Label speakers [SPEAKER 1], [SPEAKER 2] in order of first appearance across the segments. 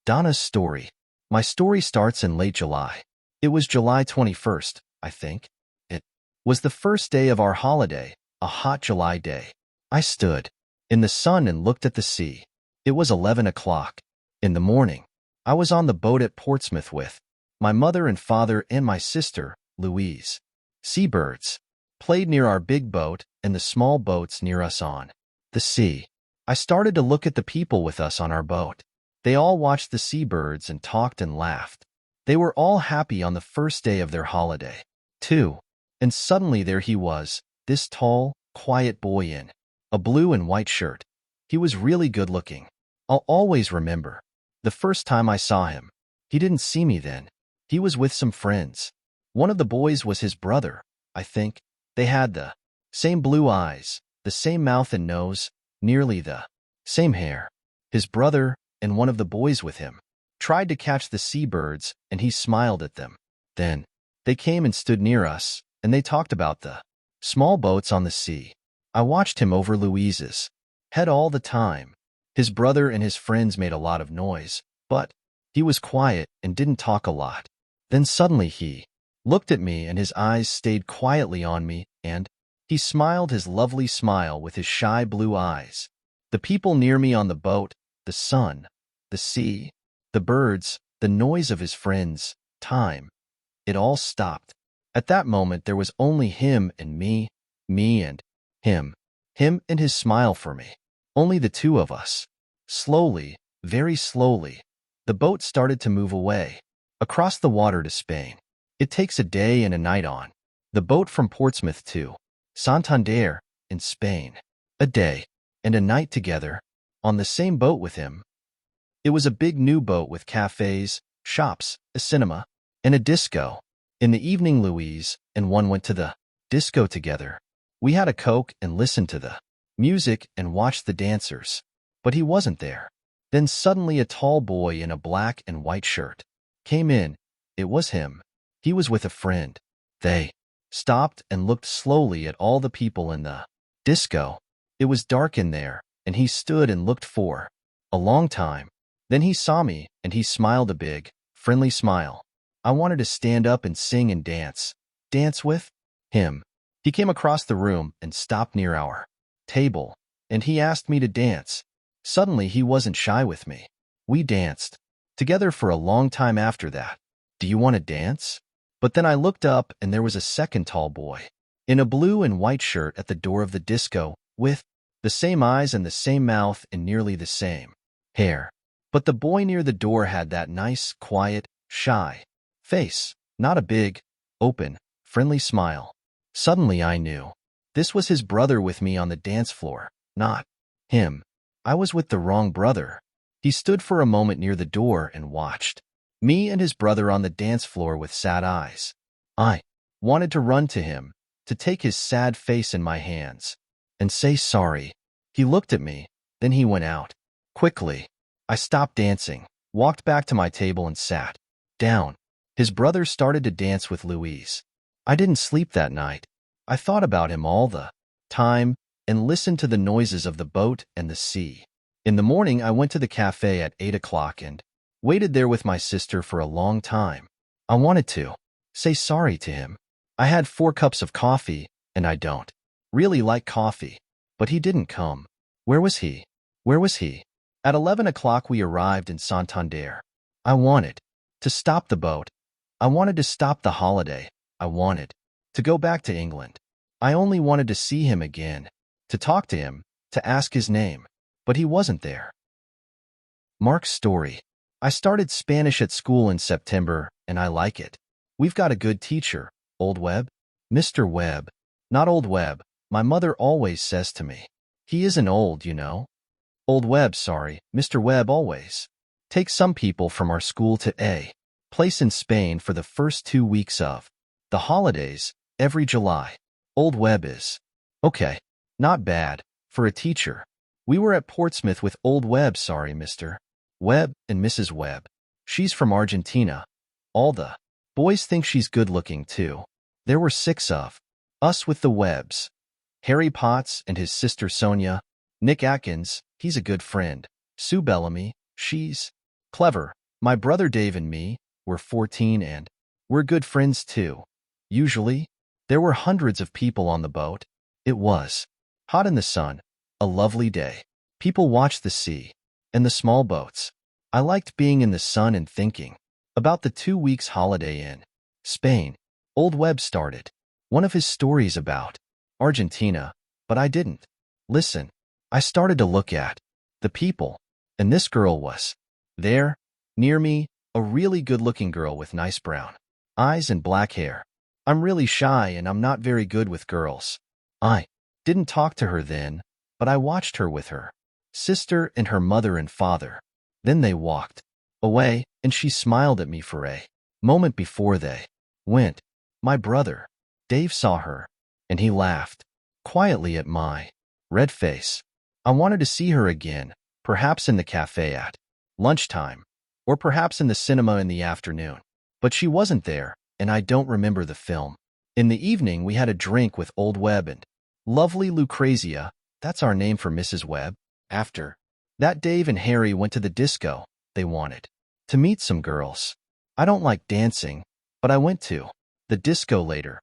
[SPEAKER 1] Donna's story. My story starts in late July. It was July 21st, I think. It was the first day of our holiday, a hot July day. I stood in the sun and looked at the sea. It was 11 o'clock in the morning. I was on the boat at Portsmouth with my mother and father and my sister, Louise. Seabirds played near our big boat and the small boats near us on the sea. I started to look at the people with us on our boat. They all watched the seabirds and talked and laughed. They were all happy on the first day of their holiday, too. And suddenly there he was, this tall, quiet boy in a blue and white shirt. He was really good looking. I'll always remember the first time I saw him. He didn't see me then. He was with some friends. One of the boys was his brother, I think. They had the same blue eyes, the same mouth and nose, nearly the same hair. His brother and one of the boys with him tried to catch the seabirds, and he smiled at them. Then they came and stood near us, and they talked about the small boats on the sea. I watched him over Louise's head all the time. His brother and his friends made a lot of noise, but he was quiet and didn't talk a lot. Then suddenly he looked at me and his eyes stayed quietly on me, and he smiled his lovely smile with his shy blue eyes. The people near me on the boat, the sun, the sea, the birds, the noise of his friends, time, it all stopped. At that moment there was only him and me and him and his smile for me. Only the two of us. Slowly, very slowly, the boat started to move away, across the water to Spain. It takes a day and a night on the boat from Portsmouth to Santander in Spain. A day and a night together on the same boat with him. It was a big new boat with cafes, shops, a cinema, and a disco. In the evening, Louise and one went to the disco together. We had a Coke and listened to the music and watched the dancers. But he wasn't there. Then suddenly a tall boy in a black and white shirt came in. It was him. He was with a friend. They stopped and looked slowly at all the people in the disco. It was dark in there, and he stood and looked for a long time. Then he saw me, and he smiled a big, friendly smile. I wanted to stand up and sing and dance with him. He came across the room and stopped near our table, and he asked me to dance. Suddenly he wasn't shy with me. We danced together for a long time after that. Do you want to dance? But then I looked up and there was a second tall boy in a blue and white shirt at the door of the disco with the same eyes and the same mouth and nearly the same hair. But the boy near the door had that nice, quiet, shy face, not a big, open, friendly smile. Suddenly I knew this was his brother with me on the dance floor, not him. I was with the wrong brother. He stood for a moment near the door and watched me and his brother on the dance floor with sad eyes. I wanted to run to him, to take his sad face in my hands, and say sorry. He looked at me, then he went out. Quickly, I stopped dancing, walked back to my table and sat down. His brother started to dance with Louise. I didn't sleep that night. I thought about him all the time and listened to the noises of the boat and the sea. In the morning, I went to the cafe at 8 o'clock and waited there with my sister for a long time. I wanted to say sorry to him. I had 4 cups of coffee, and I don't really like coffee. But he didn't come. Where was he? Where was he? At 11 o'clock we arrived in Santander. I wanted to stop the boat. I wanted to stop the holiday. I wanted to go back to England. I only wanted to see him again, to talk to him, to ask his name. But he wasn't there. Mark's story. I started Spanish at school in September, and I like it. We've got a good teacher, Old Webb. Mr. Webb. Not Old Webb, my mother always says to me. He isn't old, you know. Old Webb, sorry, Mr. Webb always takes some people from our school to a place in Spain for the first 2 weeks of the holidays, every July. Old Webb is okay, not bad, for a teacher. We were at Portsmouth with Old Webb, sorry, Mr. Webb and Mrs. Webb. She's from Argentina. All the boys think she's good-looking, too. There were 6 of us with the Webbs. Harry Potts and his sister Sonia. Nick Atkins, he's a good friend. Sue Bellamy, she's Clever. My brother Dave and me were 14 and we're good friends too. Usually, there were hundreds of people on the boat. It was hot in the sun, a lovely day. People watched the sea and the small boats. I liked being in the sun and thinking about the 2 weeks holiday in Spain. Old Webb started one of his stories about Argentina, but I didn't listen. I started to look at the people, and this girl was there, near me, a really good-looking girl with nice brown eyes and black hair. I'm really shy and I'm not very good with girls. I didn't talk to her then, but I watched her with her sister and her mother and father. Then they walked away, and she smiled at me for a moment before they went. My brother, Dave, saw her, and he laughed quietly at my red face. I wanted to see her again, perhaps in the cafe at lunchtime, or perhaps in the cinema in the afternoon. But she wasn't there, and I don't remember the film. In the evening, we had a drink with Old Webb and lovely Lucrezia. That's our name for Mrs. Webb. After that, Dave and Harry went to the disco. They wanted to meet some girls. I don't like dancing, but I went to the disco later.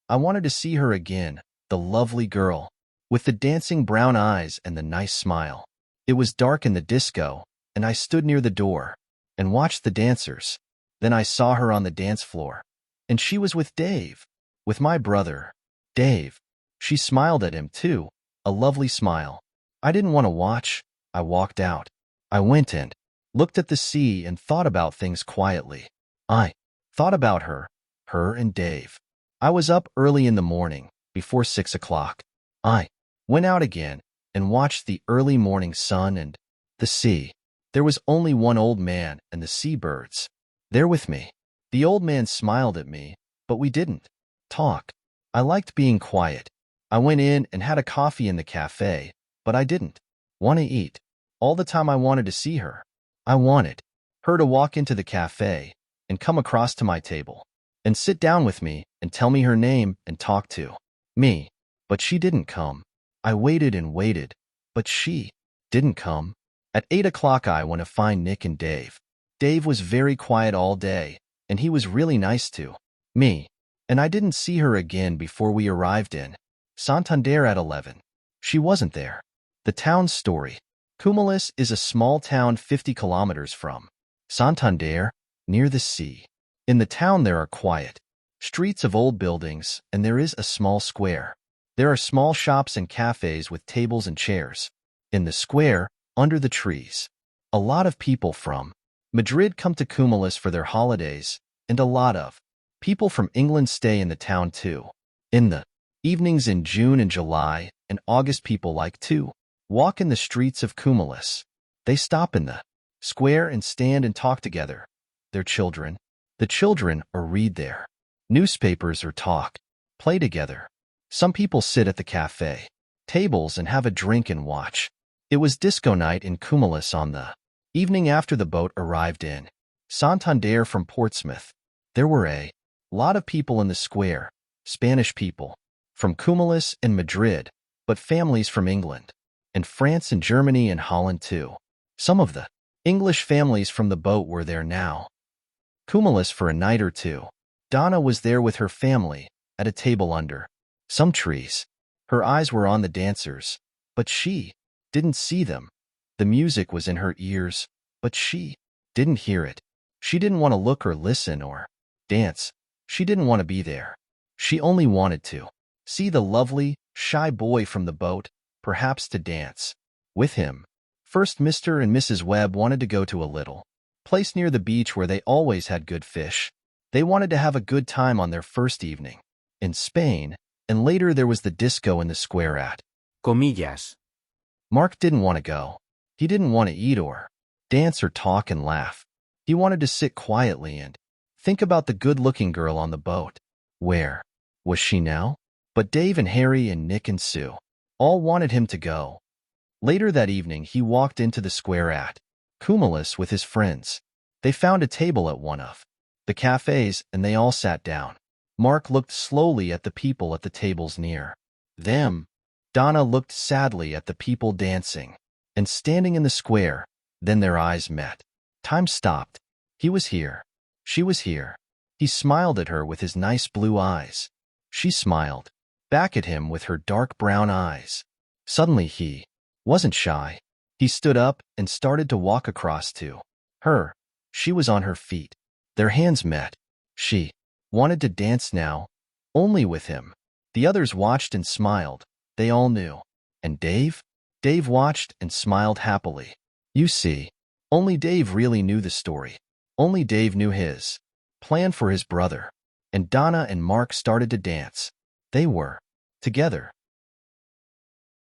[SPEAKER 1] I wanted to see her again, the lovely girl with the dancing brown eyes and the nice smile. It was dark in the disco, and I stood near the door and watched the dancers. Then I saw her on the dance floor, and she was with Dave, with my brother, Dave. She smiled at him too, a lovely smile. I didn't want to watch. I walked out. I went and looked at the sea and thought about things quietly. I thought about her and Dave. I was up early in the morning, before 6 o'clock. I went out again and watched the early morning sun and the sea. There was only one old man and the seabirds there with me. The old man smiled at me, but we didn't talk. I liked being quiet. I went in and had a coffee in the cafe, but I didn't want to eat. All the time I wanted to see her. I wanted her to walk into the cafe and come across to my table and sit down with me and tell me her name and talk to me. But she didn't come. I waited and waited, but she didn't come. At 8 o'clock I went to find Nick and Dave. Dave was very quiet all day, and he was really nice to me. And I didn't see her again before we arrived in Santander at 11. She wasn't there. The town's story. Cumulus is a small town 50 kilometers from Santander, near the sea. In the town there are quiet streets of old buildings, and there is a small square. There are small shops and cafes with tables and chairs. In the square, under the trees, a lot of people from Madrid come to Cumulus for their holidays, and a lot of people from England stay in the town too. In the evenings in June and July and August, people like to walk in the streets of Cumulus. They stop in the square and stand and talk together. Their children, the children, or read their newspapers or talk, play together. Some people sit at the cafe tables and have a drink and watch. It was disco night in Cumulus on the evening after the boat arrived in Santander from Portsmouth. There were a lot of people in the square, Spanish people from Cumulus and Madrid, but families from England and France and Germany and Holland too. Some of the English families from the boat were there now. Cumulus for a night or two. Donna was there with her family at a table under some trees. Her eyes were on the dancers, but she didn't see them. The music was in her ears, but she didn't hear it. She didn't want to look or listen or dance. She didn't want to be there. She only wanted to see the lovely, shy boy from the boat, perhaps to dance with him. First, Mr. and Mrs. Webb wanted to go to a little place near the beach where they always had good fish. They wanted to have a good time on their first evening in Spain, and later there was the disco in the square at
[SPEAKER 2] comillas.
[SPEAKER 1] Mark didn't want to go. He didn't want to eat or dance or talk and laugh. He wanted to sit quietly and think about the good-looking girl on the boat. Where was she now? But Dave and Harry and Nick and Sue all wanted him to go. Later that evening, he walked into the square at Cumulus with his friends. They found a table at one of the cafes, and they all sat down. Mark looked slowly at the people at the tables near them. Donna looked sadly at the people dancing and standing in the square. Then their eyes met. Time stopped. He was here. She was here. He smiled at her with his nice blue eyes. She smiled back at him with her dark brown eyes. Suddenly he wasn't shy. He stood up and started to walk across to her. She was on her feet. Their hands met. She wanted to dance now, only with him. The others watched and smiled. They all knew. And Dave? Dave watched and smiled happily. You see, only Dave really knew the story. Only Dave knew his plan for his brother. And Donna and Mark started to dance. They were together.